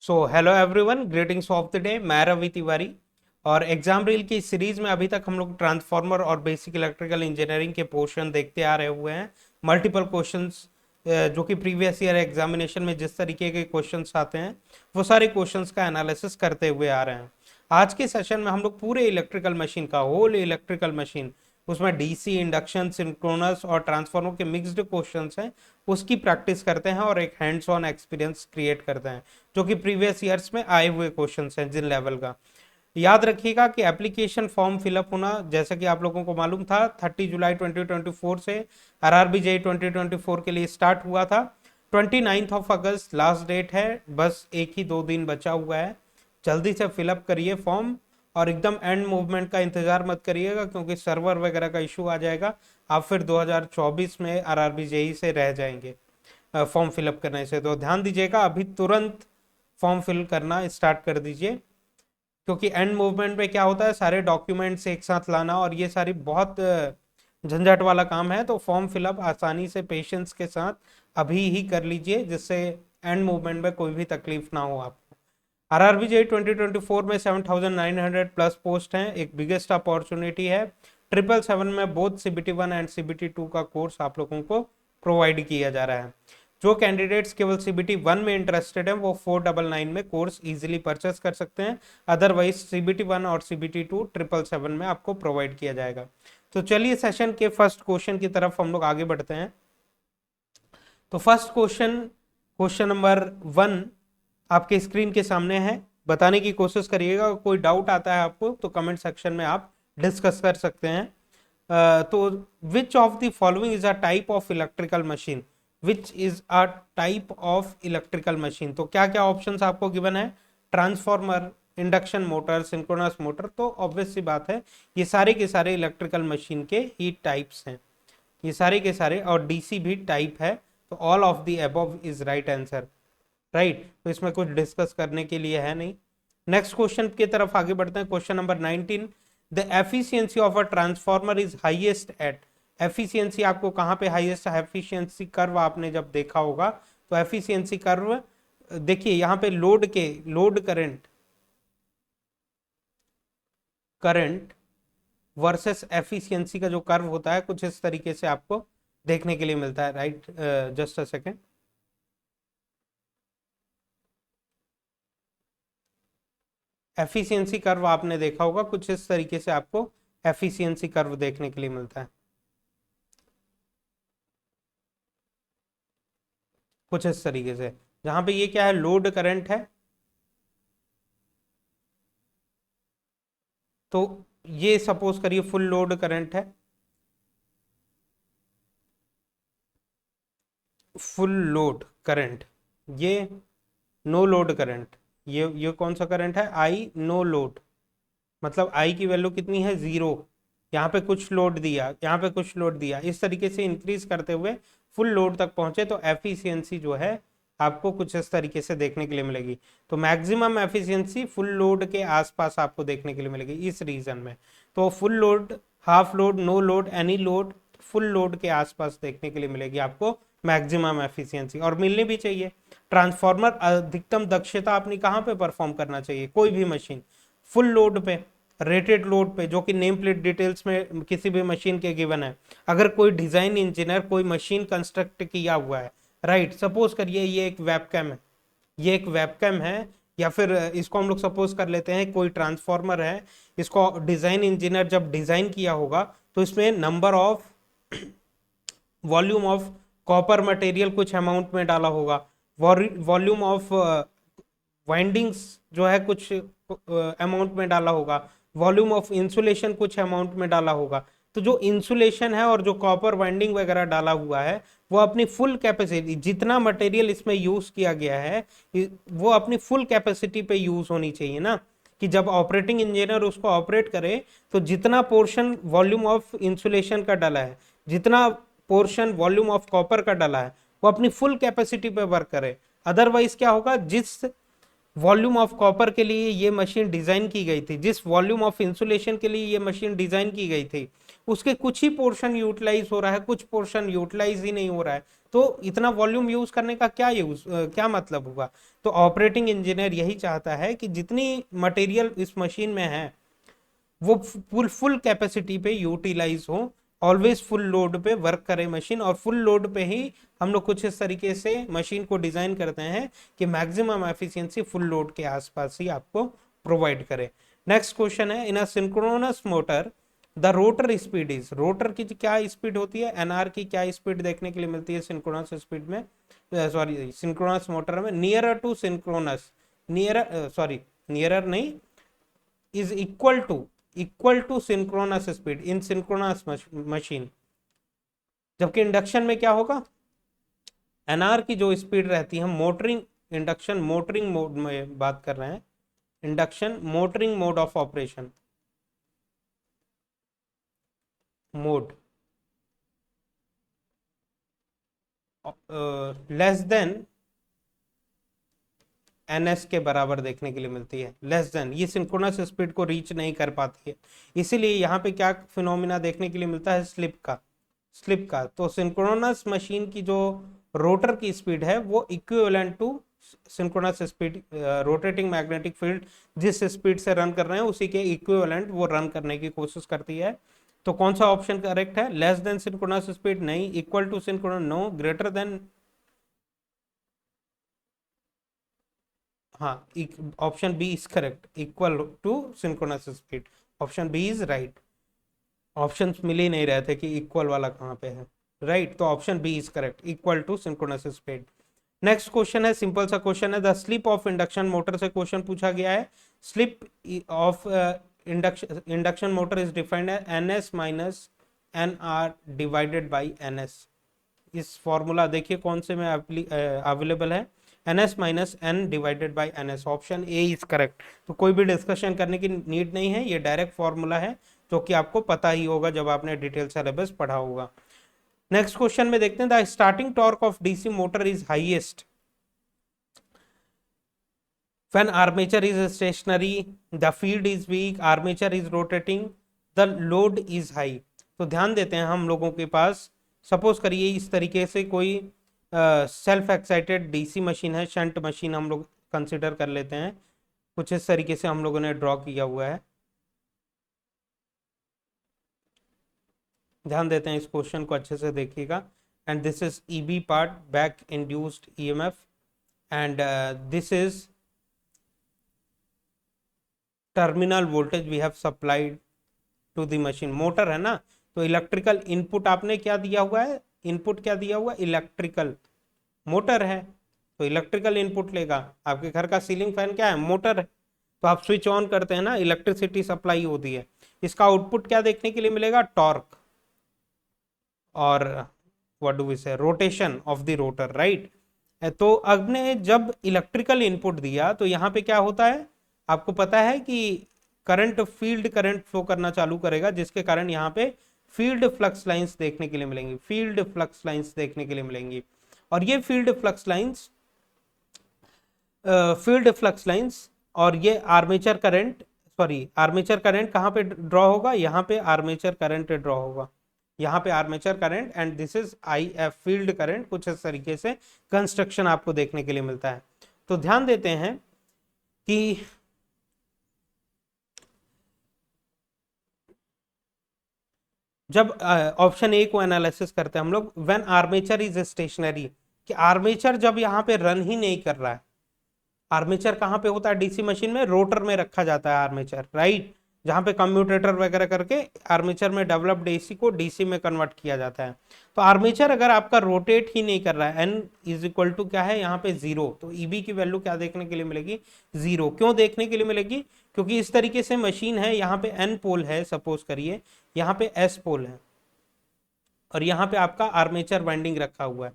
So hello everyone, greetings of the day. मैं रवि तिवारी और exam reel की सीरीज में अभी तक हम लोग ट्रांसफार्मर और बेसिक इलेक्ट्रिकल इंजीनियरिंग के पोर्शन देखते आ रहे हुए हैं। मल्टीपल क्वेश्चंस जो कि प्रीवियस ईयर एग्जामिनेशन में जिस तरीके के क्वेश्चंस आते हैं वो सारे क्वेश्चंस का एनालिसिस करते हुए आ रहे हैं। आज के सेशन में हम लोग पूरे इलेक्ट्रिकल मशीन का होल इलेक्ट्रिकल मशीन, उसमें डीसी, इंडक्शन, सिंक्रोनस और ट्रांसफार्मर के मिक्स्ड क्वेश्चंस हैं, उसकी प्रैक्टिस करते हैं और एक हैंड्स ऑन एक्सपीरियंस क्रिएट करते हैं जो कि प्रीवियस ईयर्स में आए हुए क्वेश्चंस हैं जिन लेवल का। याद रखिएगा कि एप्लीकेशन फॉर्म फिलअप होना, जैसा कि आप लोगों को मालूम था, 30 जुलाई 2024 से आरआरबी जेई 2024 के लिए स्टार्ट हुआ था। 29 ऑफ अगस्त लास्ट डेट है, बस एक ही 2 दिन बचा हुआ है। जल्दी से फिलअप करिए फॉर्म और एकदम एंड मूवमेंट का इंतजार मत करिएगा, क्योंकि सर्वर वगैरह का इशू आ जाएगा। आप फिर 2024 में आरआरबी जेई से रह जाएंगे फॉर्म फिलअप करने से। तो ध्यान दीजिएगा, अभी तुरंत फॉर्म फिल करना स्टार्ट कर दीजिए, क्योंकि एंड मूवमेंट में क्या होता है, सारे डॉक्यूमेंट्स एक साथ लाना और ये सारी बहुत झंझट वाला काम है। तो फॉर्म फिलअप आसानी से पेशेंस के साथ अभी ही कर लीजिए, जिससे एंड मूवमेंट में कोई भी तकलीफ ना हो आपको। आरआरबी जेई 2024 में 7,900 प्लस पोस्ट हैं, एक बिगेस्ट अपॉर्चुनिटी है। 777 में बोथ CBT 1 एंड CBT 2 का कोर्स आप लोगों को प्रोवाइड किया जा रहा है। जो कैंडिडेट्स केवल CBT 1 में इंटरेस्टेड हैं वो 499 में कोर्स इजीली परचेस कर सकते हैं। अदरवाइज CBT 1 और CBT 2 777 में आपको प्रोवाइड किया जाएगा। तो चलिए सेशन के फर्स्ट क्वेश्चन की तरफ हम लोग आगे बढ़ते हैं। तो फर्स्ट क्वेश्चन, क्वेश्चन नंबर 1 आपके स्क्रीन के सामने है। बताने की कोशिश करिएगा, कोई डाउट आता है आपको तो कमेंट सेक्शन में आप डिस्कस कर सकते हैं। तो which of the following is a type of electrical machine? Which is a type of electrical machine, तो क्या क्या ऑप्शंस आपको गिवन है? Transformer, induction motor, synchronous motor. तो ऑब्वियस सी बात है, ये सारे के सारे इलेक्ट्रिकल मशीन के ही टाइप्स हैं, ये सारे के सारे, और डीसी भी टाइप है। तो all of the above is right answer. Right, तो इसमें कुछ डिस्कस करने के लिए है नहीं। नेक्स्ट क्वेश्चन की तरफ आगे बढ़ते हैं। Question number 19, the efficiency of a transformer is highest eight. Efficiency आपको कहाँ पे हाईएस्ट एफिशिएंसी कर्व आपने जब देखा होगा, तो एफिशिएंसी कर्व देखिए यहाँ पे लोड करंट वर्सेस एफिशिएंसी का जो कर्व होता है कुछ इस तरीके से आपको देखने के लिए मिलता है। Right, just a second. Efficiency curve आपने देखा होगा, कुछ इस तरीके से आपको एफिशिएंसी कर्व देखने के लिए मिलता है, कुछ इस तरीके से। जहां पे ये क्या है, लोड करंट है, तो ये सपोज करिए फुल लोड करंट है, फुल लोड करंट। ये नो लोड करंट, ये कौन सा करंट है? आई नो लोड, मतलब आई की वैल्यू कितनी है? 0। यहाँ पे कुछ लोड दिया, यहाँ पे कुछ लोड दिया, इस तरीके से इंक्रीज करते हुए फुल लोड तक पहुंचे, तो एफिशिएंसी जो है आपको कुछ इस तरीके से देखने के लिए मिलेगी। तो मैक्सिमम एफिशिएंसी फुल लोड के आसपास आपको देखने के लिए मिलेगी इस रीजन में। तो full load, half load, no load, any load, full load के आसपास देखने के लिए मिलेगी आपको मैक्सिमम एफिशिएंसी, और मिलनी भी चाहिए। ट्रांसफार्मर अधिकतम दक्षता अपनी कहाँ पे परफॉर्म करना चाहिए? कोई भी मशीन फुल लोड पे, रेटेड लोड पे, जो कि नेम प्लेट डिटेल्स में किसी भी मशीन के गिवन है। अगर कोई डिजाइन इंजीनियर कोई मशीन कंस्ट्रक्ट किया हुआ है, राइट, सपोज करिए ये एक वेबकैम है, ये एक वेबकैम है, या फिर इसको हम लोग सपोज कर लेते हैं कोई ट्रांसफॉर्मर है। इसको डिजाइन इंजीनियर जब डिजाइन किया होगा तो इसमें number of volume of copper material कुछ अमाउंट में डाला होगा, वॉल्यूम ऑफ वाइंडिंग्स जो है कुछ अमाउंट में डाला होगा, वॉल्यूम ऑफ इंसुलेशन कुछ अमाउंट में डाला होगा। तो जो इंसुलेशन है और जो कॉपर वाइंडिंग वगैरह डाला हुआ है, वो अपनी फुल कैपेसिटी, जितना मटेरियल इसमें यूज किया गया है वो अपनी फुल कैपेसिटी पे यूज होनी चाहिए ना, कि जब ऑपरेटिंग इंजीनियर उसको ऑपरेट करे तो जितना पोर्शन वॉल्यूम ऑफ इंसुलेशन का डाला है, जितना पोर्शन वॉल्यूम ऑफ कॉपर का डाला है, वो अपनी फुल कैपेसिटी पे वर्क करे। अदरवाइज क्या होगा, जिस वॉल्यूम ऑफ कॉपर के लिए ये मशीन डिजाइन की गई थी, जिस वॉल्यूम ऑफ इंसुलेशन के लिए ये मशीन डिजाइन की गई थी, उसके कुछ ही पोर्शन यूटिलाइज हो रहा है, कुछ पोर्शन यूटिलाइज ही नहीं हो रहा है, तो इतना वॉल्यूम यूज करने का क्या मतलब हुआ। तो ऑपरेटिंग इंजीनियर यही चाहता है कि जितनी मटेरियल इस मशीन में है वो फुल कैपेसिटी पे यूटिलाइज हो, ऑलवेज फुल लोड पे वर्क करे मशीन, और फुल लोड पे ही हम लोग कुछ इस तरीके से मशीन को डिजाइन करते हैं कि मैक्सिमम एफिशिएंसी फुल लोड के आसपास ही आपको प्रोवाइड करे। नेक्स्ट क्वेश्चन है, in a synchronous motor the rotor speed is, rotor की क्या स्पीड होती है, एनआर की क्या स्पीड देखने के लिए मिलती है सिंक्रोनस स्पीड में, सॉरी सिंक्रोनस मोटर में, नियरर टू सिंक्रोनस, नियरर नहीं, is equal to synchronous speed in synchronous machine. जबकि इंडक्शन में क्या होगा, एनआर की जो स्पीड रहती है, मोटरिंग इंडक्शन मोटरिंग मोड में बात कर रहे हैं, induction motoring mode of operation mode less than NS के बराबर देखने के लिए मिलती है, लेस देन, ये सिंक्रोनस स्पीड को रीच नहीं कर पाती है, इसीलिए यहाँ पे क्या फिनोमिना देखने के लिए मिलता है, स्लिप का। तो सिंक्रोनस मशीन की जो रोटर की स्पीड है वो equivalent to synchronous speed, rotating magnetic field जिस स्पीड से रन कर रहे हैं उसी के इक्विवेलेंट वो रन करने की कोशिश करती है। तो कौन सा ऑप्शन करेक्ट है, लेस देन सिंक्रोनस स्पीड नहीं, equal to synchronous no, greater than, हाँ, option B is correct, equal to synchronous speed, option B is right. Options मिल ही नहीं रहे थे कि इक्वल वाला कहाँ पे है, राइट, तो option B is correct, equal to synchronous speed. Next question है, सिंपल सा क्वेश्चन है, the slip of induction motor से क्वेश्चन पूछा गया है। Slip of induction motor is defined है N S minus N R divided by N S. इस formula देखिए कौन से में अवेलेबल है, N S minus N divided by N S, option A is correct. तो कोई भी डिस्कशन करने की नीड नहीं है, ये डायरेक्ट फॉर्मूला है जो कि आपको पता ही होगा जब आपने डिटेल सिलेबस पढ़ा होगा। नेक्स्ट क्वेश्चन में देखते हैं, the starting torque of DC motor is highest when armature is stationary, the field is weak, armature is rotating, the load is high। तो ध्यान देते हैं हम लोगों के पास, सपोज करिए इस तरीके से कोई सेल्फ एक्साइटेड डीसी मशीन है, शंट मशीन हम लोग कंसिडर कर लेते हैं, कुछ इस तरीके से हम लोगों ने ड्रॉ किया हुआ है। ध्यान देते हैं इस क्वेश्चन को अच्छे से देखिएगा, and this is EB part, back induced EMF, and this is terminal voltage we have supplied to the machine. Motor है ना, तो इलेक्ट्रिकल इनपुट आपने क्या दिया हुआ है, इनपुट क्या दिया हुआ है, इलेक्ट्रिकल, मोटर है तो इलेक्ट्रिकल इनपुट लेगा। आपके घर का सीलिंग फैन क्या है, मोटर है, तो आप स्विच ऑन करते हैं ना, इलेक्ट्रिसिटी सप्लाई होती है, इसका आउटपुट क्या देखने के लिए मिलेगा, टॉर्क, और व्हाट डू वी से, rotation of the rotor, right. तो अब ने जब इलेक्ट्रिकल इनपुट दिया तो यहाँ पे क्या होता है, आपको पता है कि करंट, फील्ड करंट फ्लो करना चालू करेगा, जिसके कारण यहाँ पे फील्ड फ्लक्स लाइंस देखने के लिए मिलेंगी, फील्ड फ्लक्स लाइंस देखने के लिए मिलेंगी। और ये फील्ड फ्लक्स लाइंस और ये armature current, sorry armature current कहाँ पे ड्रॉ होगा, यहाँ पे आर्मेचर करंट ड्रॉ होगा, यहाँ पे armature current, and this is I F field current. कुछ इस तरीके से कंस्ट्रक्शन आपको देखने के लिए मिलता है। तो ध्यान देते हैं कि जब ऑप्शन ए को एनालिसिस करते हैं हम लोग, व्हेन आर्मेचर इज स्टेशनरी, कि आर्मेचर जब यहाँ पे रन ही नहीं कर रहा है, आर्मेचर कहाँ पे होता है डीसी मशीन में, रोटर में रखा जाता है आर्मेचर, राइट, जहाँ पे कम्यूटेटर वगैरह करके आर्मेचर में डेवलप्ड एसी को डीसी में कन्वर्ट किया जाता है। तो आर्मेचर अगर आपका रोटेट ही नहीं कर रहा है, एन इज इक्वल टू क्या है यहाँ पे 0, तो ईबी की वैल्यू क्या देखने के लिए मिलेगी, 0। क्यों देखने के लिए मिलेगी, क्योंकि इस तरीके से मशीन है, यहाँ पे एन पोल है, सपोज करिए यहाँ पे एस पोल है, और यहाँ पे आपका आर्मेचर वाइंडिंग रखा हुआ है,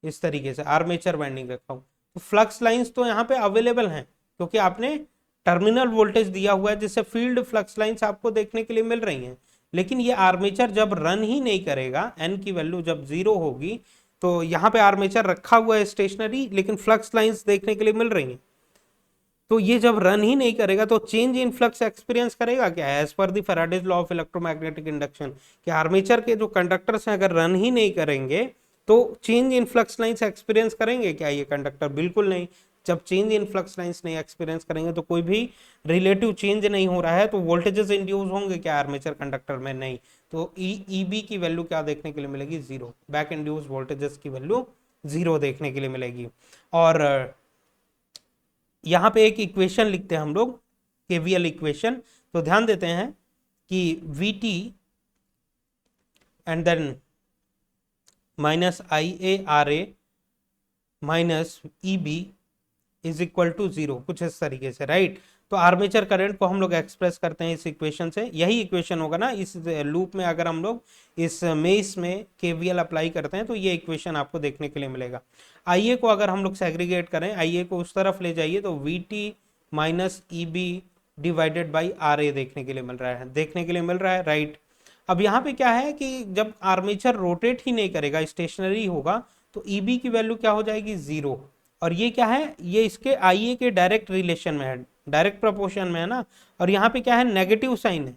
इस तरीके से आर्मेचर वाइंडिंग रखा हुआ, तो फ्लक्स लाइंस तो यहाँ पे अवेलेबल हैं, क्योंकि आपने टर्मिनल वोल्टेज दिया हुआ है, जिससे फील्ड फ्लक्स लाइंस आपको देखने के लिए मिल रही हैं। लेकिन ये आर्मेचर जब रन ही नहीं करेगा, एन की वैल्यू जब 0 होगी, तो यहाँ पे आर्मेचर रखा हुआ है स्टेशनरी, लेकिन फ्लक्स लाइंस देखने के लिए मिल रही हैं। तो ये जब रन ही नहीं करेगा तो चेंज इन फ्लक्स एक्सपीरियंस करेगा क्या? As per the Faraday's law of electromagnetic induction, कि आर्मेचर के जो कंडक्टर्स हैं अगर रन ही नहीं करेंगे तो change in flux lines experience करेंगे क्या ये कंडक्टर? बिल्कुल नहीं। जब चेंज इन फ्लक्स लाइंस नहीं एक्सपीरियंस करेंगे तो कोई भी रिलेटिव चेंज नहीं हो रहा है, तो वोल्टेजेस इंड्यूस होंगे क्या आर्मेचर कंडक्टर में? नहीं। तो ई बी की वैल्यू क्या देखने के लिए मिलेगी? जीरो। बैक इंड्यूस वोल्टेजेस की वैल्यू जीरो देखने के लिए मिलेगी। और यहाँ पे एक इक्वेशन लिखते हैं हम लोग, केवीएल इक्वेशन। तो ध्यान देते हैं कि V T and then minus I A R A minus E B is equal to zero, कुछ इस तरीके से, राइट। तो आर्मेचर करंट को हम लोग एक्सप्रेस करते हैं इस इक्वेशन से। यही इक्वेशन होगा ना इस लूप में, अगर हम लोग इस मेश में केवीएल अप्लाई करते हैं तो ये इक्वेशन आपको देखने के लिए मिलेगा। आईए को अगर हम लोग सेग्रीगेट करें, आईए को उस तरफ ले जाइए तो V T minus E B divided by R A देखने के लिए मिल रहा है, देखने के लिए मिल रहा है, राइट। अब यहाँ पे क्या है कि जब आर्मेचर रोटेट ही नहीं करेगा, स्टेशनरी होगा, तो ई बी की वैल्यू क्या हो जाएगी? जीरो। और ये क्या है? ये इसके आई ए के डायरेक्ट रिलेशन में है, डायरेक्ट प्रोपोर्शन में है ना। और यहाँ पे क्या है? नेगेटिव साइन है।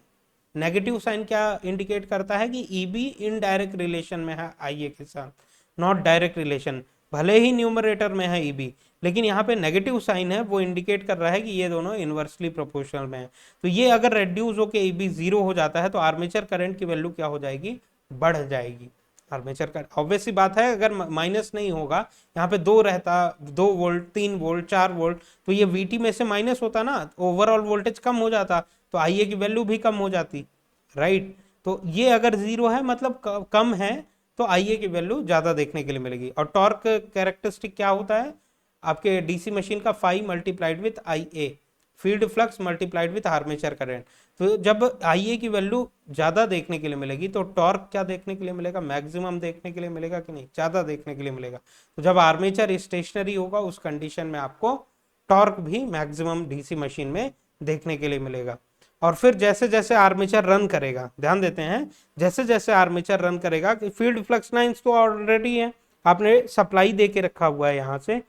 नेगेटिव साइन क्या इंडिकेट करता है? कि ई बी इनडायरेक्ट रिलेशन में है आई ए के साथ, नॉट डायरेक्ट रिलेशन। भले ही न्यूमरेटर में है ई बी, लेकिन यहाँ पे नेगेटिव साइन है, वो इंडिकेट कर रहा है कि ये दोनों इनवर्सली प्रोपोर्शनल में है। तो ये अगर रेड्यूस होकर ई बी जीरो हो जाता है तो आर्मेचर करंट की वैल्यू क्या हो जाएगी? बढ़ जाएगी। आर्मेचर का ऑब्वियस सी बात है, अगर माइनस नहीं होगा, यहाँ पे दो रहता, 2 वोल्ट 3 वोल्ट 4 वोल्ट, तो ये वीटी में से माइनस होता ना, ओवरऑल वोल्टेज कम हो जाता, तो आईए की वैल्यू भी कम हो जाती, राइट। तो ये अगर जीरो है मतलब कम है, तो आईए की वैल्यू ज्यादा देखने के लिए मिलेगी। और टॉर्क कैरेक्टरिस्टिक क्या होता है आपके डीसी मशीन का? 5 multiplied with I A, field flux multiplied with armature current. तो जब आईए की वैल्यू ज्यादा देखने के लिए मिलेगी तो टॉर्क क्या देखने के लिए मिलेगा? मैक्सिमम देखने के लिए मिलेगा कि नहीं? ज्यादा देखने के लिए मिलेगा। तो जब आर्मेचर स्टेशनरी होगा उस कंडीशन में आपको टॉर्क भी मैक्सिमम डीसी मशीन में देखने के लिए मिलेगा। और फिर जैसे जैसे आर्मेचर रन करेगा, ध्यान देते हैं, जैसे जैसे आर्मेचर रन करेगा, कि फील्ड फ्लक्स लाइंस तो ऑलरेडी है, आपने सप्लाई दे के रखा हुआ है, यहाँ से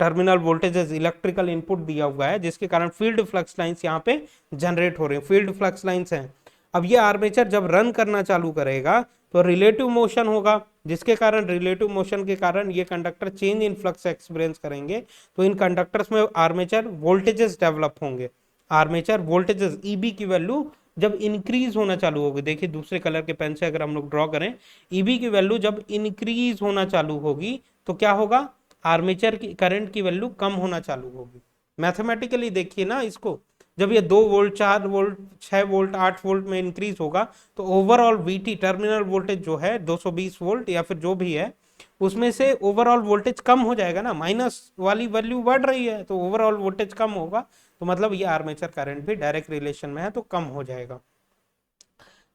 टर्मिनल वोल्टेजेस इलेक्ट्रिकल इनपुट दिया हुआ है, जिसके कारण फील्ड फ्लक्स लाइंस यहाँ पे जनरेट हो रहे हैं, फील्ड फ्लक्स लाइंस हैं। अब ये आर्मेचर जब रन करना चालू करेगा तो रिलेटिव मोशन होगा, जिसके कारण रिलेटिव मोशन के कारण ये conductor change in flux experience करेंगे। तो इन कंडक्टर्स में आर्मेचर वोल्टेजेस डेवलप होंगे। आर्मेचर वोल्टेजेस ईबी की वैल्यू जब इंक्रीज होना चालू होगी, देखिए दूसरे कलर के पेन से अगर हम लोग ड्रॉ करें, ईबी की वैल्यू जब इंक्रीज होना चालू होगी तो क्या होगा? आर्मेचर की करंट की वैल्यू कम होना चालू होगी। मैथमेटिकली देखिए ना इसको, जब ये 2 वोल्ट 4 वोल्ट 6 वोल्ट 8 वोल्ट में इंक्रीज होगा तो ओवरऑल वीटी टर्मिनल वोल्टेज जो है 220 वोल्ट या फिर जो भी है, उसमें से ओवरऑल वोल्टेज कम हो जाएगा ना, माइनस वाली वैल्यू बढ़ रही है तो ओवरऑल वोल्टेज कम होगा, तो मतलब ये आर्मेचर करंट भी डायरेक्ट रिलेशन में है तो कम हो जाएगा।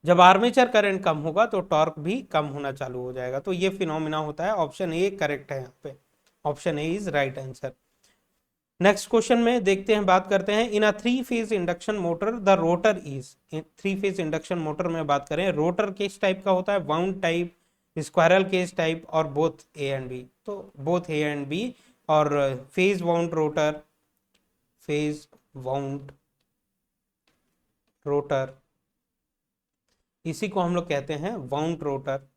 जब आर्मेचर करंट कम होगा तो टॉर्क भी कम होना चालू हो जाएगा। तो ये फिनोमिना होता है। ऑप्शन ए करेक्ट है यहाँ पे, option A is right answer. Next question में देखते हैं, बात करते हैं, in a 3 phase induction motor the rotor is, 3 phase induction motor में बात करें, रोटर किस टाइप का होता है? Wound type, squirrel cage type, और बोथ ए एंड बी। तो बोथ ए एंड बी। और phase wound rotor, phase wound rotor, इसी को हम लोग कहते हैं वाउंड रोटर।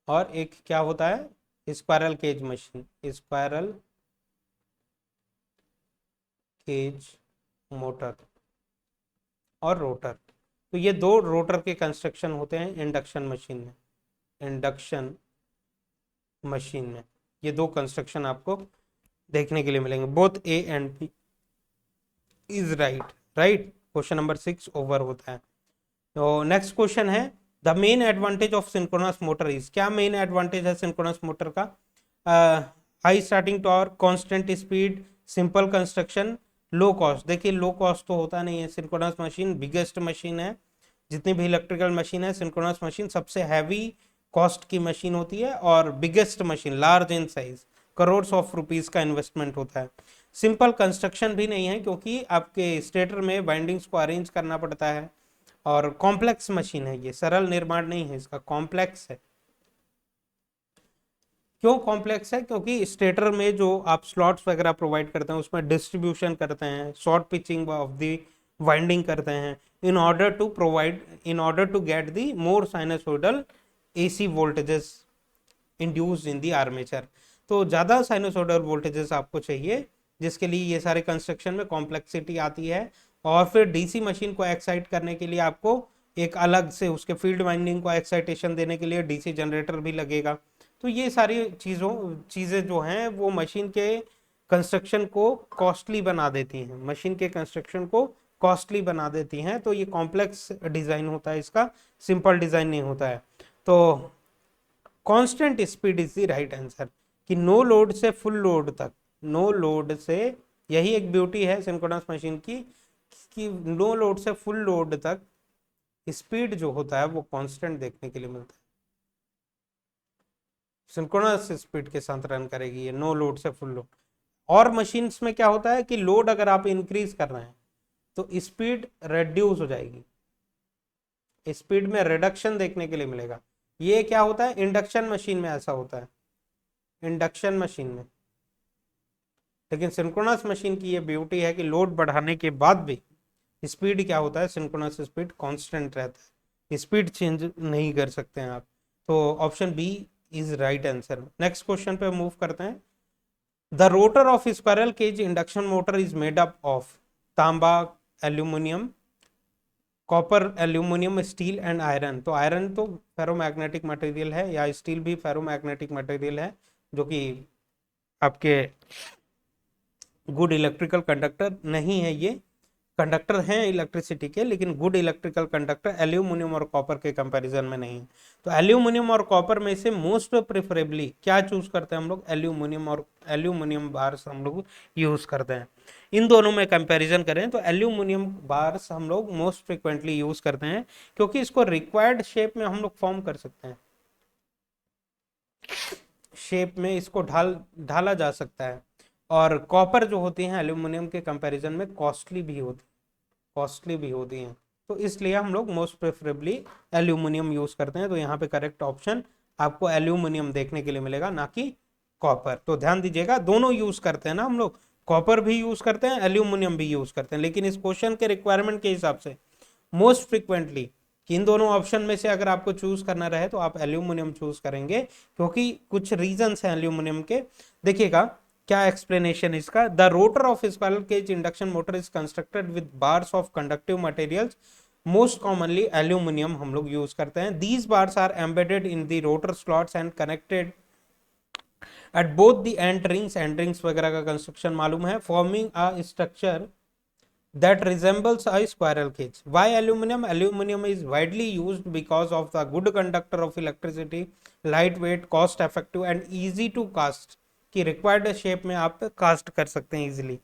और एक क्या होता है? Squirrel cage machine, squirrel cage motor और रोटर। तो ये दो रोटर के कंस्ट्रक्शन होते हैं इंडक्शन मशीन में, इंडक्शन मशीन में ये दो कंस्ट्रक्शन आपको देखने के लिए मिलेंगे। Both A and B is right, right. Question number 6 over होता है। तो नेक्स्ट क्वेश्चन है, the main advantage of synchronous motor is, क्या मेन एडवांटेज है सिंक्रोनस मोटर का? High starting torque, constant speed, simple construction, low cost. देखिए low cost तो होता नहीं है, सिंक्रोनस मशीन बिगेस्ट मशीन है, जितनी भी इलेक्ट्रिकल मशीन है सिंक्रोनस मशीन सबसे हैवी कॉस्ट की मशीन होती है और biggest machine, large in size, crores of rupees का इन्वेस्टमेंट होता है। सिंपल कंस्ट्रक्शन भी नहीं है क्योंकि आपके स्टेटर में वाइंडिंग्स को अरेंज करना पड़ता है, और कॉम्प्लेक्स मशीन है, ये सरल निर्माण नहीं है इसका, कॉम्प्लेक्स है। क्यों कॉम्प्लेक्स है? क्योंकि स्टेटर में जो आप स्लॉट्स वगैरह प्रोवाइड करते हैं उसमें डिस्ट्रीब्यूशन करते हैं, short pitching of the winding करते हैं in order to get the more sinusoidal AC voltages induced in the armature. तो ज़्यादा साइनोसॉइडल वोल्टेजेस आपको चाहिए, जिसके लिए ये सारे कंस्ट्रक्शन में कॉम्प्लेक्सिटी आती है। और फिर डीसी मशीन को एक्साइट करने के लिए आपको एक अलग से उसके फील्ड वाइंडिंग को एक्साइटेशन देने के लिए डीसी जनरेटर भी लगेगा। तो ये सारी चीज़ें जो हैं वो मशीन के कंस्ट्रक्शन को कॉस्टली बना देती हैं, मशीन के कंस्ट्रक्शन को कॉस्टली बना देती हैं। तो ये कॉम्प्लेक्स डिज़ाइन होता है, इसका सिंपल डिज़ाइन नहीं होता है। तो constant speed is the right answer, कि नो लोड से फुल लोड तक, नो लोड से, यही एक ब्यूटी है सिंक्रोनस मशीन की कि नो लोड से फुल लोड तक स्पीड जो होता है वो कांस्टेंट देखने के लिए मिलता है। सिंक्रोनस स्पीड के साथ रन करेगी ये, नो लोड से फुल लोड। और मशीन्स में क्या होता है कि लोड अगर आप इंक्रीज कर रहे हैं तो स्पीड रेड्यूस हो जाएगी, स्पीड में रिडक्शन देखने के लिए मिलेगा। ये क्या होता है, इंडक्शन मशीन में ऐसा होता है, इंडक्शन मशीन में। लेकिन सिंक्रोनस मशीन की ये ब्यूटी है कि लोड बढ़ाने के बाद भी स्पीड क्या होता है, सिंक्रोनस स्पीड कांस्टेंट रहता है, स्पीड चेंज नहीं कर सकते हैं आप। तो option B is right answer. Next question पे मूव करते हैं। The rotor of squirrel cage induction motor is made up of तांबा, aluminium, copper, aluminium, steel and iron. तो आयरन तो फेरोमैग्नेटिक मटेरियल है, या स्टील भी फेरोमैग्नेटिक मटेरियल है, जो कि आपके गुड इलेक्ट्रिकल कंडक्टर नहीं है। ये कंडक्टर हैं इलेक्ट्रिसिटी के, लेकिन गुड इलेक्ट्रिकल कंडक्टर एल्यूमिनियम और कॉपर के कंपैरिजन में नहीं है। तो एल्यूमिनियम और कॉपर में से मोस्ट प्रेफरेबली क्या चूज करते हैं हम लोग, एल्यूमिनियम, और एल्यूमिनियम बार्स हम लोग यूज करते हैं। इन दोनों में कंपैरिजन करें तो एल्यूमिनियम बार्स हम लोग मोस्ट फ्रिक्वेंटली यूज करते हैं, क्योंकि इसको रिक्वायर्ड शेप में हम लोग फॉर्म कर सकते हैं, शेप में इसको ढाला जा सकता है। और कॉपर जो होती हैं एल्यूमिनियम के कंपैरिजन में कॉस्टली भी होती हैं। तो इसलिए हम लोग मोस्ट प्रेफरेबली एल्यूमिनियम यूज करते हैं। तो यहाँ पे करेक्ट ऑप्शन आपको एल्यूमिनियम देखने के लिए मिलेगा, ना कि कॉपर। तो ध्यान दीजिएगा, दोनों यूज करते हैं ना हम लोग, कॉपर भी यूज करते हैं, एल्यूमिनियम भी यूज करते हैं, लेकिन इस क्वेश्चन के रिक्वायरमेंट के हिसाब से मोस्ट फ्रिक्वेंटली इन दोनों ऑप्शन में से अगर आपको चूज करना रहे तो आप एल्यूमिनियम चूज करेंगे, क्योंकि कुछ रीजंस हैं एल्यूमिनियम के। देखिएगा क्या एक्सप्लेनेशन इसका। The rotor of squirrel cage induction motor is constructed with bars of conductive materials, most commonly aluminium हम लोग यूज करते हैं। These bars are embedded in the rotor slots and connected at both the end rings वगैरह का construction मालूम है, forming a structure that resembles a squirrel cage. Why aluminum? Aluminum is widely used because of the good conductor of electricity, lightweight, cost effective and easy to cast, कि required shape में आप cast कर सकते हैं easily.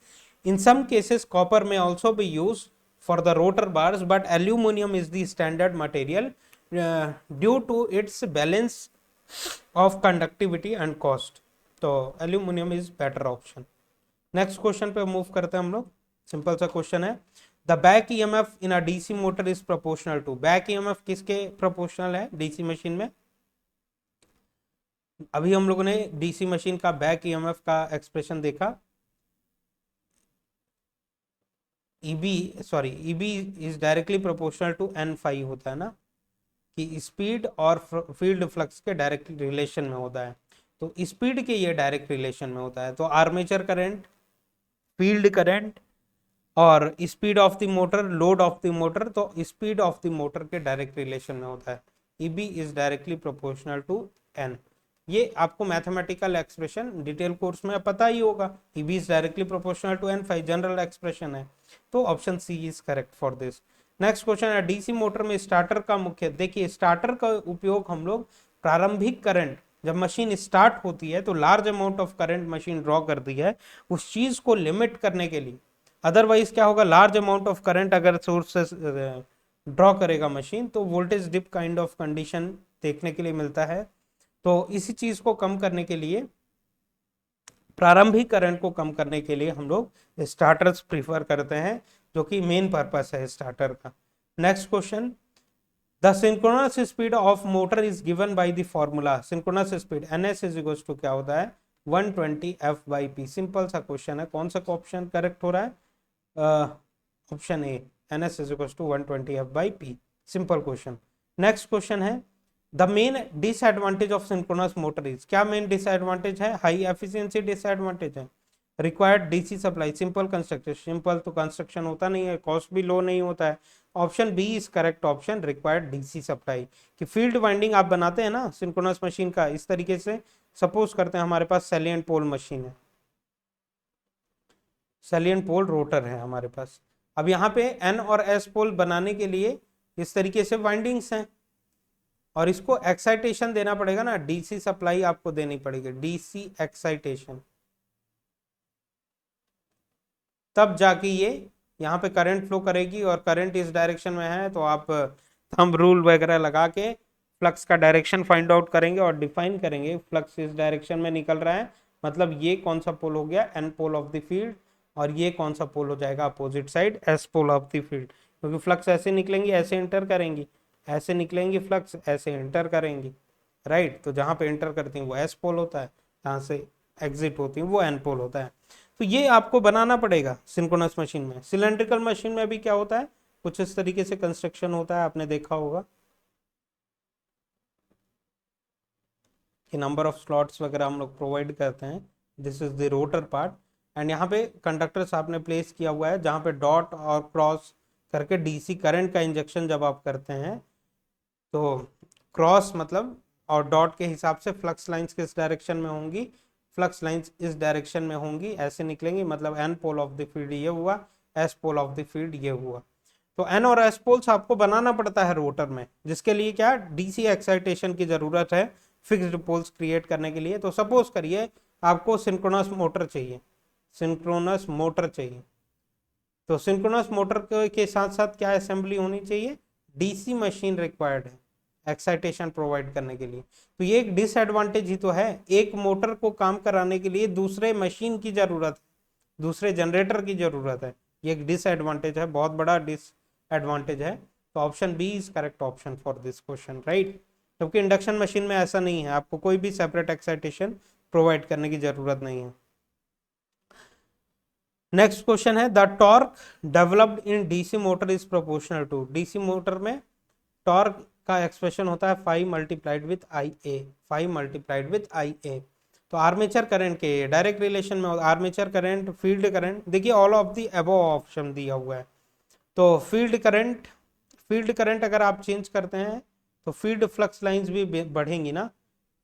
In some cases copper may also be used for the rotor bars, but aluminum is the standard material due to its balance of conductivity and cost. तो aluminum is better option. Next question पे move करते हैं हम लोग। Simple सा question है, the back EMF in a DC motor is proportional to. Back EMF किसके proportional है डीसी मशीन में? अभी हम लोगों ने डीसी मशीन का बैक ईएमएफ का एक्सप्रेशन देखा। EB is directly proportional to N phi होता है ना, कि स्पीड और फील्ड फ्लक्स के डायरेक्ट रिलेशन में होता है। तो स्पीड के ये डायरेक्ट रिलेशन में होता है। तो आर्मेचर करंट, फील्ड करंट और speed of the motor, load of the motor, तो स्पीड ऑफ द मोटर के डायरेक्ट रिलेशन में होता है। EB is directly proportional to N. ये आपको मैथमेटिकल एक्सप्रेशन डिटेल कोर्स में पता ही होगा। EB is directly proportional to N, 5 general expression है। तो option C is correct for this. Next question है, डीसी मोटर में स्टार्टर का मुख्य, देखिए स्टार्टर का उपयोग हम लोग प्रारंभिक करंट, जब मशीन स्टार्ट होती है तो large amount of current machine draw करती है, उस चीज को लिमिट करने के लिए। अदरवाइज क्या होगा, लार्ज अमाउंट ऑफ करंट अगर सोर्स से ड्रॉ करेगा मशीन तो voltage dip kind of condition देखने के लिए मिलता है। तो इसी चीज को कम करने के लिए, प्रारंभिक करंट को कम करने के लिए हम लोग स्टार्टर्स प्रीफर करते हैं, जो कि मेन पर्पस है स्टार्टर का। Next question, the synchronous speed of motor is given by the formula, synchronous speed NS is equal to क्या होता है 120 F/P। सिंपल सा क्वेश्चन है, कौन सा ऑप्शन करेक्ट हो रहा है, option A, NS is equal to 120 F/P। Simple question. Next question है the main disadvantage of synchronous motor is, क्या मेन डिसएडवांटेज है, हाई एफिशिएंसी डिसएडवांटेज है, required DC supply, simple construction, simple तो construction होता नहीं है, कॉस्ट भी low नहीं होता है। Option B is correct option, required DC supply. कि फील्ड वाइंडिंग आप बनाते हैं ना सिंक्रोनस मशीन का इस तरीके से, सपोज करते हैं हमारे पास सैलिएंट पोल मशीन है, सैलिएंट पोल रोटर है हमारे पास। अब यहाँ पे N और S पोल बनाने के लिए इस तरीके से वाइंडिंग्स हैं और इसको एक्साइटेशन देना पड़ेगा ना, DC सप्लाई आपको देनी पड़ेगी, DC एक्साइटेशन, तब जाके ये यहाँ पे करंट फ्लो करेगी। और करंट इस डायरेक्शन में है तो आप थंब रूल वगैरह लगा के फ्लक्स का डायरेक्शन फाइंड आउट करेंगे और डिफाइन करेंगे फ्लक्स इस डायरेक्शन में निकल रहा है, मतलब ये कौन सा पोल हो गया N pole of the field और ये कौन सा पोल हो जाएगा opposite side S pole of the field. क्योंकि फ्लक्स ऐसे निकलेंगी ऐसे एंटर करेंगी, ऐसे निकलेंगी फ्लक्स ऐसे एंटर करेंगी, राइट। तो जहाँ पे एंटर करती हैं वो S पोल होता है, जहाँ से एग्जिट होती हैं वो N पोल होता है। तो ये आपको बनाना पड़ेगा सिंक्रोनस मशीन में। सिलेंड्रिकल मशीन में भी क्या होता है, कुछ इस तरीके से कंस्ट्रक्शन होता है, आपने देखा होगा कि नंबर ऑफ स्लॉट्स वगैरह हम लोग प्रोवाइड करते हैं। This is the rotor part and यहाँ पे कंडक्टर्स आपने प्लेस किया हुआ है जहाँ पे डॉट और क्रॉस करके DC करंट का इंजेक्शन जब आप करते हैं तो क्रॉस मतलब और डॉट के हिसाब से फ्लक्स लाइंस किस डायरेक्शन में होंगी, फ्लक्स लाइंस इस डायरेक्शन में होंगी, ऐसे निकलेंगी, मतलब N pole of the field ये हुआ, S pole of the field ये हुआ। तो N और S पोल्स आपको बनाना पड़ता है रोटर में, जिसके लिए क्या DC एक्साइटेशन की जरूरत है फिक्स्ड पोल्स क्रिएट करने के लिए। तो सपोज करिए आपको सिंक्रोनस मोटर चाहिए, सिंक्रोनस मोटर चाहिए, तो सिंक्रोनस मोटर के साथ साथ क्या असेंबली होनी चाहिए, DC मशीन रिक्वायर्ड है एक्साइटेशन प्रोवाइड करने के लिए। तो ये एक डिसएडवांटेज ही तो है, एक मोटर को काम कराने के लिए दूसरे मशीन की जरूरत है, दूसरे जनरेटर की जरूरत है, ये एक डिसएडवांटेज है, बहुत बड़ा डिसएडवांटेज है। तो option B is correct option for this question, right. क्योंकि इंडक्शन मशीन में ऐसा नहीं है, आपको कोई भी सेपरेट एक्साइटेशन प्रोवाइड करने की जरूरत नहीं है। नेक्स्ट क्वेश्चन है the torque developed in DC motor is proportional to, DC motor में टॉर्क का एक्सप्रेशन होता है 5 multiplied with IA, 5 multiplied with IA। तो आर्मेचर करंट के डायरेक्ट रिलेशन में आर्मेचर करंट फील्ड करंट, देखिए all of the above option दिया हुआ है। तो फील्ड करंट अगर आप चेंज करते हैं तो फील्ड फ्लक्स लाइंस भी बढ़ेंगी ना,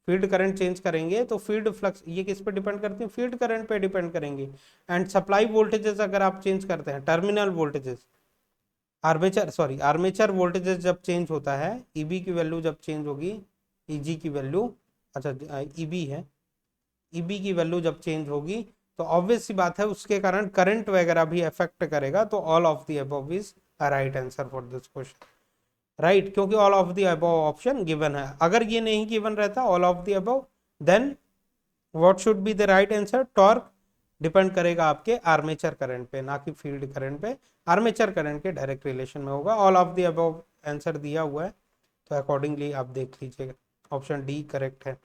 फील्ड करंट चेंज करेंगे तो फील्ड फ्लक्स ये किस पे डिपेंड करती है, फील्ड करंट पे डिपेंड करेंगी। एंड सप्लाई वोल्टेजेस अगर आप चेंज करते हैं, टर्मिनल वोल्टेजेस, आर्मेचर वोल्टेजेस जब चेंज होता है, EB की वैल्यू जब चेंज होगी, EG की वैल्यू, अच्छा EB है, EB की वैल्यू जब चेंज होगी तो ऑब्वियस सी बात है उसके कारण करंट वगैरह भी अफेक्ट करेगा। तो all of the above is right answer for this question, right, क्योंकि all of the above option given है। अगर ये नहीं गिवन रहता all of the above, then what should be the right answer, torque depend करेगा आपके armature current पे, ना कि फील्ड करंट पे, आर्मेचर करंट के डायरेक्ट रिलेशन में होगा। All of the above answer दिया हुआ है तो अकॉर्डिंगली आप देख लीजिएगा, ऑप्शन डी करेक्ट है।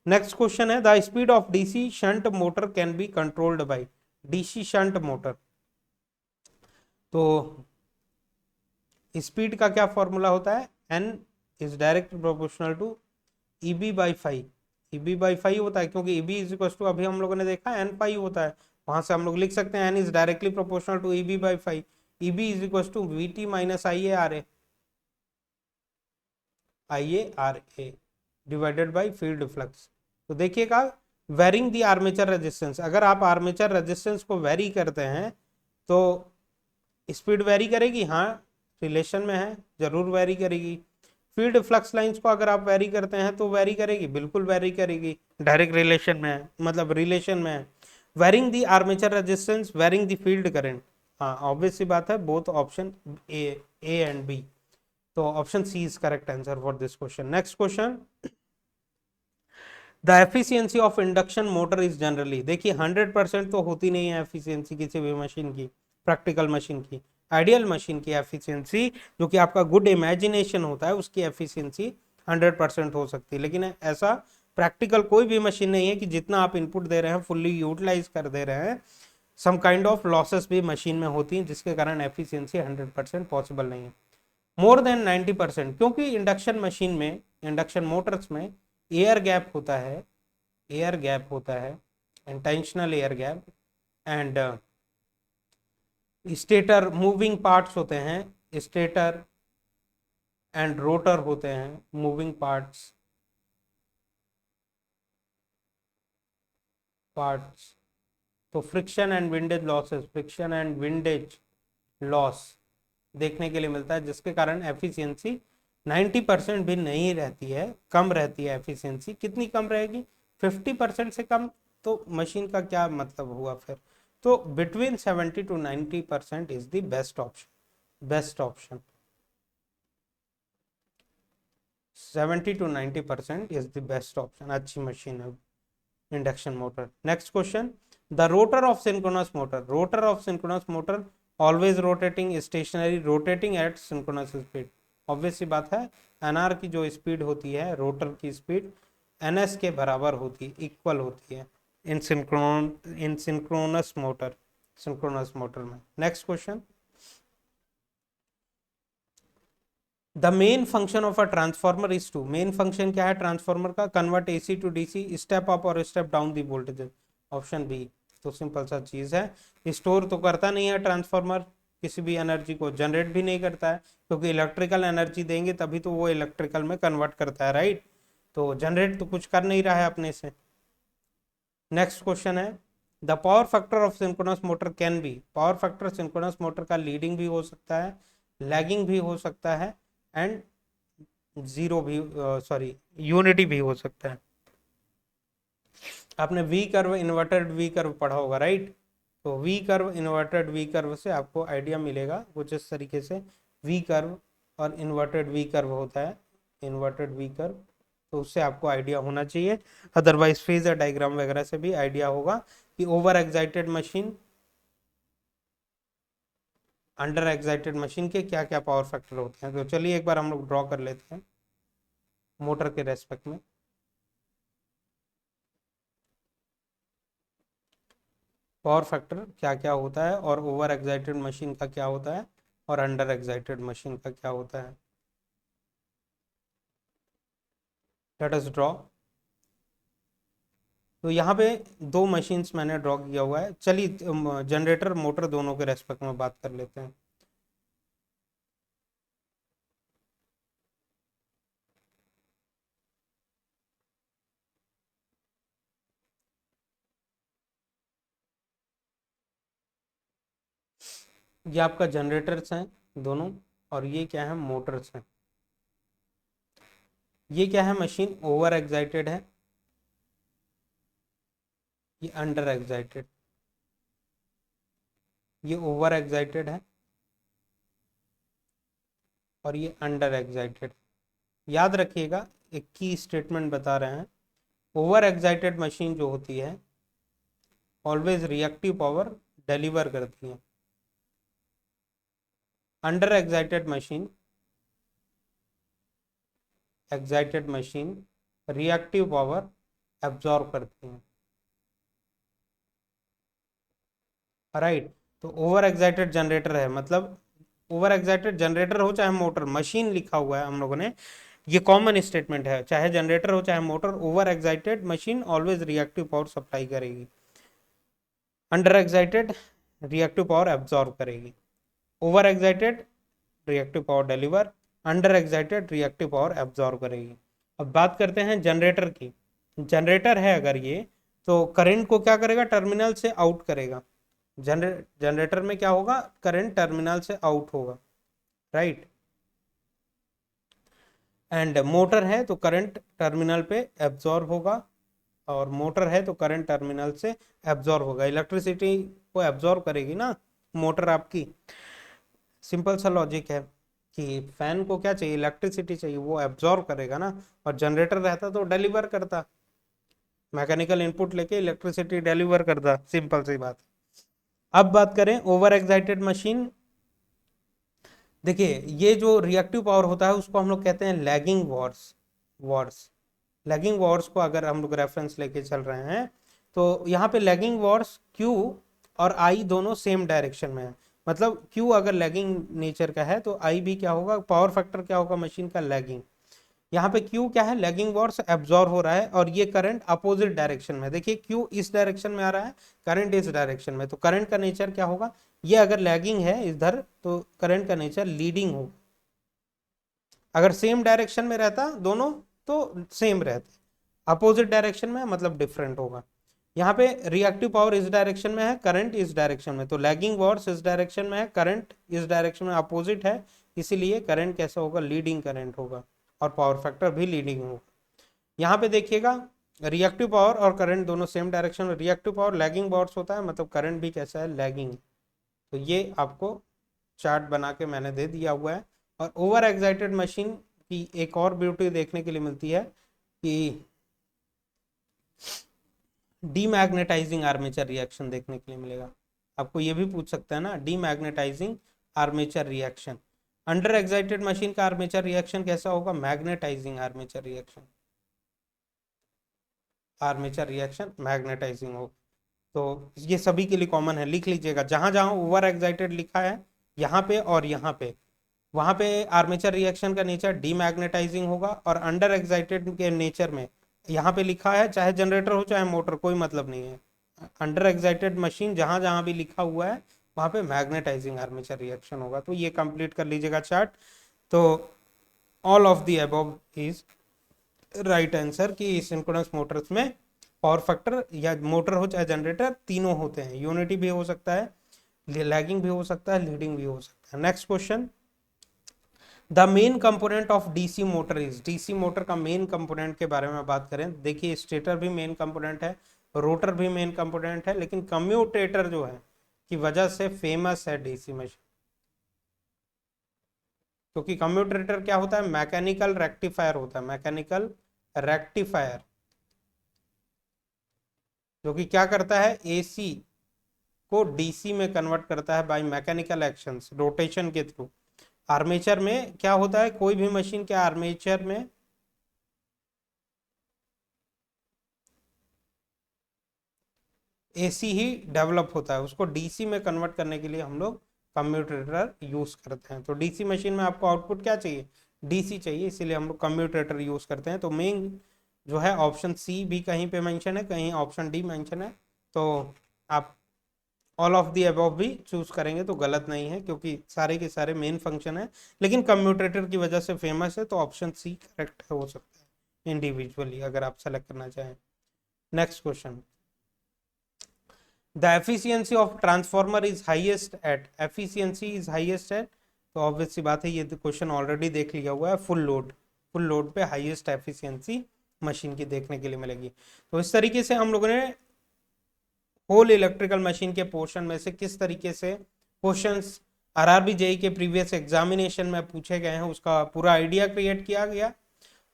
नेक्स्ट क्वेश्चन है the speed of DC shunt motor can be controlled by, DC shunt motor, तो स्पीड का क्या फॉर्मूला होता है, N is direct proportional to EB/5, EB/5 होता है, क्योंकि EB इज इक्वल टू अभी हम लोगों ने देखा N/5 होता है, वहां से हम लोग लिख सकते हैं N is directly proportional to EB/5, EB is equal to VT minus IA divided by field flux. तो देखिएगा वेरिंग दी आर्मेचर रेजिस्टेंस, अगर आप आर्मेचर रेजिस्टेंस को वेरी करते हैं तो स्पीड वेरी करेगी, हाँ रिलेशन में है, जरूर वेरी करेगी। फील्ड फ्लक्स लाइंस को अगर आप वेरी करते हैं तो वेरी करेगी, बिल्कुल वेरी करेगी, डायरेक्ट रिलेशन में है, मतलब रिलेशन में है। Varying the armature resistance, varying the field current, हाँ ऑब्वियस सी बात है, both option A and B. तो option C is correct answer for this question. Next question the efficiency of induction motor is generally, देखिए 100% तो होती नहीं है एफिशिएंसी किसी भी मशीन की, प्रैक्टिकल मशीन की, आइडियल मशीन की एफिशिएंसी, जो कि आपका गुड इमेजिनेशन होता है, उसकी एफिशिएंसी 100% हो सकती है। लेकिन ऐसा प्रैक्टिकल कोई भी मशीन नहीं है कि जितना आप इनपुट दे रहे हैं फुल्ली यूटिलाइज कर दे रहे हैं। सम काइंड ऑफ लॉसेस भी मशीन में होती हैं, जिसके कारण एफिशिएंसी 100% पॉसिबल नहीं है। मोर देन 90%, क्योंकि इंडक्शन मशीन में, इंडक्शन मोटर्स में एयर गैप होता है, एयर गैप होता है, intentional air gap, and stator moving parts होते हैं, स्टेटर एंड रोटर होते हैं मूविंग पार्ट्स। तो friction and windage losses, friction and windage loss देखने के लिए मिलता है, जिसके कारण एफिशिएंसी 90% भी नहीं रहती है, कम रहती है एफिशिएंसी। कितनी कम रहेगी? 50% से कम, तो मशीन का क्या मतलब हुआ फिर? तो between 70 to 90% is the best option, best option. 70 to 90% is the best option, अच्छी मशीन है induction motor. Next question, the rotor of synchronous motor, rotor of synchronous motor always rotating, stationary, rotating at synchronous speed. Obvious सी बात है, NR की जो speed होती है, rotor की स्पीड एनएस के बराबर होती है, इक्वल होती है in synchronous motor, synchronous motor में। Next question, the main function of a transformer is to, main function क्या है ट्रांसफॉर्मर का? Convert AC to DC, step up और step down the voltage. Option B. तो simple सा चीज है, store तो करता नहीं है ट्रांसफॉर्मर किसी भी एनर्जी को, जनरेट भी नहीं करता है, क्योंकि इलेक्ट्रिकल एनर्जी देंगे तभी तो वो इलेक्ट्रिकल में कन्वर्ट करता है, राइट? तो जनरेट तो कुछ कर नहीं रहा है अपने से। नेक्स्ट क्वेश्चन है, the power factor of synchronous motor can be, power factor synchronous motor का लीडिंग भी हो सकता है, लैगिंग भी हो सकता है, एंड जीरो भी, सॉरी यूनिटी भी हो सकता है। आपने V curve, inverted V curve पढ़ा होगा, राइट? तो V curve, inverted V curve से आपको आइडिया मिलेगा कुछ इस तरीके से, वी कर्व और इन्वर्टेड वी कर्व होता है, इन्वर्टेड वी कर्व, तो उससे आपको आइडिया होना चाहिए। अदरवाइज फेजर डायग्राम वगैरह से भी आइडिया होगा कि over excited machine, under excited machine के क्या क्या पावर फैक्टर होते हैं। तो चलिए एक बार हम लोग ड्रॉ कर लेते हैं मोटर के रेस्पेक्ट में। पावर फैक्टर क्या क्या होता है, और ओवर एक्साइटेड मशीन का क्या होता है, और अंडर एक्साइटेड मशीन का क्या होता है। Let us draw. तो यहाँ पे दो मशीन्स मैंने ड्रॉ किया हुआ है। चलिए जनरेटर मोटर दोनों के रेस्पेक्ट में बात कर लेते हैं। ये आपका जनरेटर्स हैं दोनों, और ये क्या है? मोटर्स हैं। ये क्या है? मशीन ओवर एक्साइटेड है, ये अंडर एक्साइटेड, ये ओवर एक्साइटेड है और ये अंडर एक्साइटेड। याद रखिएगा, एक की स्टेटमेंट बता रहे हैं, ओवर एक्साइटेड मशीन जो होती है ऑलवेज रिएक्टिव पावर डिलीवर करती है, under excited machine reactive power absorb करती है, राइट? तो ओवर एक्साइटेड जनरेटर है, मतलब ओवर एक्साइटेड जनरेटर हो चाहे मोटर, मशीन लिखा हुआ है हम लोगों ने, ये कॉमन स्टेटमेंट है, चाहे जनरेटर हो चाहे motor, over excited machine always reactive power supply करेगी, under excited reactive power absorb करेगी, over excited reactive power deliver, under excited reactive power absorb करेगी। अब बात करते हैं जनरेटर की। जनरेटर है अगर ये, तो करंट को क्या करेगा? टर्मिनल से आउट करेगा। जनरेटर में क्या होगा? करंट टर्मिनल से आउट होगा, राइट? एंड मोटर है तो करंट टर्मिनल पे एब्जॉर्ब होगा, और मोटर है तो करंट टर्मिनल से एब्जॉर्ब होगा, इलेक्ट्रिसिटी को एब्जॉर्ब करेगी ना मोटर आपकी। सिंपल सा लॉजिक है कि फैन को क्या चाहिए? इलेक्ट्रिसिटी चाहिए, वो एब्जॉर्ब करेगा ना, और जनरेटर रहता तो डिलीवर करता, मैकेनिकल इनपुट लेके इलेक्ट्रिसिटी डिलीवर करता, सिंपल सी बात। अब बात करें ओवर एक्साइटेड मशीन देखिए ये जो रिएक्टिव पावर होता है उसको हम लोग कहते हैं lagging Wars. Wars lagging Wars को अगर हम लोग रेफरेंस लेके चल रहे हैं तो यहाँ पे लैगिंग वॉर्स Q और I दोनों सेम डायरेक्शन में है। मतलब Q अगर लैगिंग नेचर का है तो I भी क्या होगा, पावर फैक्टर क्या होगा मशीन का, लैगिंग। यहाँ पे Q क्या है, लैगिंग वॉर्स एब्जॉर्ब हो रहा है और ये करंट अपोजिट डायरेक्शन में, देखिए Q इस डायरेक्शन में आ रहा है, करंट इस डायरेक्शन में, तो करंट का नेचर क्या होगा, ये अगर लैगिंग है इधर तो करंट का नेचर लीडिंग होगा। अगर सेम डायरेक्शन में रहता दोनों तो सेम रहते, अपोजिट डायरेक्शन में मतलब डिफरेंट होगा। यहाँ पे रिएक्टिव पावर इस डायरेक्शन में है, करंट इस डायरेक्शन में, तो लैगिंग वॉर्स इस डायरेक्शन में है, करंट इस डायरेक्शन में अपोजिट है, इसीलिए करंट कैसा होगा, लीडिंग करंट होगा और पावर फैक्टर भी लीडिंग होगा। यहाँ पे देखिएगा रिएक्टिव पावर और करंट दोनों सेम डायरेक्शन में, रिएक्टिव पावर लैगिंग वॉर्स होता है मतलब करंट भी कैसा है, लैगिंग। तो ये आपको चार्ट बना के मैंने दे दिया हुआ है। और ओवर एक्साइटेड मशीन की एक और ब्यूटी देखने के लिए मिलती है कि डीमैग्नेटाइजिंग आर्मेचर रिएक्शन देखने के लिए मिलेगा। आपको ये भी पूछ सकता है ना, demagnetizing armature reaction. Under excited machine का आर्मेचर रिएक्शन कैसा होगा, magnetizing armature reaction, armature reaction magnetizing हो। तो ये सभी के लिए कॉमन है, लिख लीजिएगा, जहां जहां ओवर एक्साइटेड लिखा है यहाँ पे और यहाँ पे, वहां पे आर्मेचर रिएक्शन का नेचर डीमैग्नेटाइजिंग होगा, और अंडर एक्साइटेड के नेचर में यहाँ पे लिखा है, चाहे जनरेटर हो चाहे मोटर कोई मतलब नहीं है, अंडर एक्साइटेड मशीन जहां जहां भी लिखा हुआ है वहां पे मैग्नेटाइजिंग आर्मेचर रिएक्शन होगा। तो ये कंप्लीट कर लीजिएगा चार्ट। तो all of the above is right answer कि सिंक्रोनस मोटर्स में पावर फैक्टर या मोटर हो चाहे जनरेटर तीनों होते हैं, यूनिटी भी हो सकता है, लैगिंग भी हो सकता है, लीडिंग भी हो सकता है। Next question, the main component of DC motor is, DC motor का मेन कंपोनेंट के बारे में बात करें, देखिए स्टेटर भी मेन कंपोनेंट है, रोटर भी मेन कंपोनेंट है, लेकिन कम्यूटेटर जो है की वजह से फेमस है डीसी मशीन, क्योंकि कम्यूटेटर क्या होता है, मैकेनिकल रेक्टिफायर होता है, मैकेनिकल रेक्टिफायर, जो कि क्या करता है, एसी को डीसी में कन्वर्ट करता है बाय मैकेनिकल एक्शंस, रोटेशन के थ्रू। आर्मेचर में क्या होता है, कोई भी मशीन के आर्मेचर में एसी ही डेवलप होता है, उसको डीसी में कन्वर्ट करने के लिए हम लोग कम्यूटेटर यूज करते हैं। तो डीसी मशीन में आपको आउटपुट क्या चाहिए, डीसी चाहिए, इसीलिए हम लोग कम्यूटेटर यूज करते हैं। तो मेन जो है ऑप्शन सी भी कहीं पे मेंशन है, कहीं ऑप्शन डी मेंशन है, तो आप ऑल ऑफ दी अबव भी चूज करेंगे तो गलत नहीं है, क्योंकि सारे के सारे मेन फंक्शन है, लेकिन कम्यूटेटर की वजह से फेमस है, तो ऑप्शन सी करेक्ट हो सकता है इंडिविजुअली अगर आप सेलेक्ट करना चाहें। Next question, the efficiency of transformer is highest eight, efficiency is highest eight, तो ऑब्वियस सी बात है, ये क्वेश्चन ऑलरेडी देख लिया हुआ है, फुल लोड, फुल लोड पे हाईएस्ट एफिशिएंसी मशीन की देखने के लिए मिलेगी। तो इस तरीके से हम लोगों ने होल इलेक्ट्रिकल मशीन के पोर्शन में से किस तरीके से क्वेश्चंस आरआरबी जेई के प्रीवियस एग्जामिनेशन में पूछे गए हैं उसका पूरा आइडिया क्रिएट किया गया।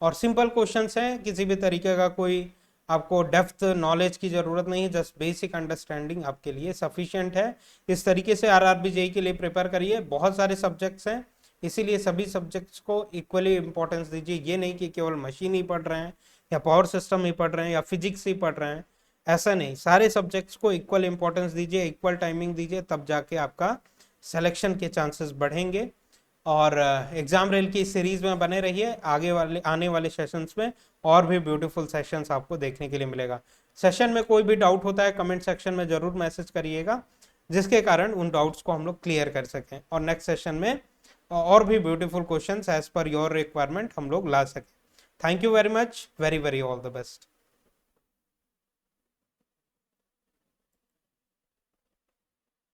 और सिंपल क्वेश्चंस हैं, किसी भी तरीके का कोई आपको डेप्थ नॉलेज की जरूरत नहीं है, जस्ट बेसिक अंडरस्टैंडिंग आपके लिए सफिशिएंट है। इस तरीके से आरआरबी जेई के लिए प्रिपेयर करिए, बहुत सारे सब्जेक्ट्स हैं, इसीलिए सभी सब्जेक्ट्स को इक्वली इंपॉर्टेंस दीजिए, ये नहीं कि केवल मशीन ही पढ़ रहे हैं या पावर सिस्टम ही पढ़ रहे हैं या फिजिक्स ही पढ़ रहे हैं, ऐसा नहीं, सारे सब्जेक्ट्स को इक्वल इंपॉर्टेंस दीजिए, इक्वल टाइमिंग दीजिए, तब जाके आपका सिलेक्शन के चांसेस बढ़ेंगे। और एग्जाम रेल की सीरीज में बने रहिए, आगे वाले आने वाले सेशंस में और भी ब्यूटीफुल सेशंस आपको देखने के लिए मिलेगा। सेशन में कोई भी डाउट होता है कमेंट सेक्शन में जरूर मैसेज करिएगा, जिसके कारण उन डाउट्स को हम लोग क्लियर कर सकें और नेक्स्ट सेशन में और भी beautiful questions as per your requirement हम लोग ला सकें। Thank you very much, very very all the best.